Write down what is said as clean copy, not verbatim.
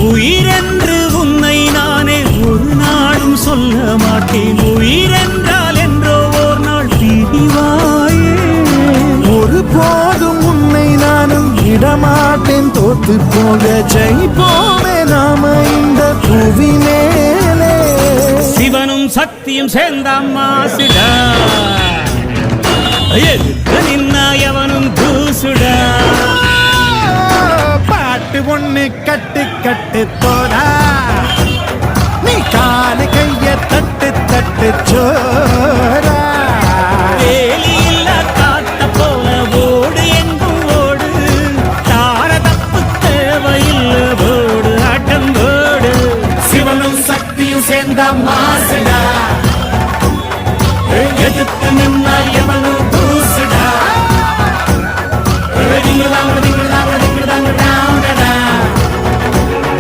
உயிரென்று உன்னை நானே ஒரு நாளும் சொல்ல மாட்டேன். உயிரென்றால் என்றோ ஓர் நாள் பிரிவாயே. ஒரு போதும் உன்னை நானும் விடமாட்டேன். தோத்து போக ஜெயிப்போமே நாம இந்த புவி மேலே. சிவனும் சக்தியும் சேர்ந்தாம்மா சிடா, எதிர்த்து நின்னாயவனும் தூசுடா. பாட்டு ஒண்ணு கட்டு கட்டு போடா, நீ காலு கைய தட்டு தட்டு சோடா. வேலி இல்ல காத்த போல ஓடு எங்கும் ஓடு, தார தப்பு தேவையில்லை போடு ஆட்டம் போடு. சிவனும் சக்தியும் சேர்ந்த மாசுடா, எதிர்த்து நின்ன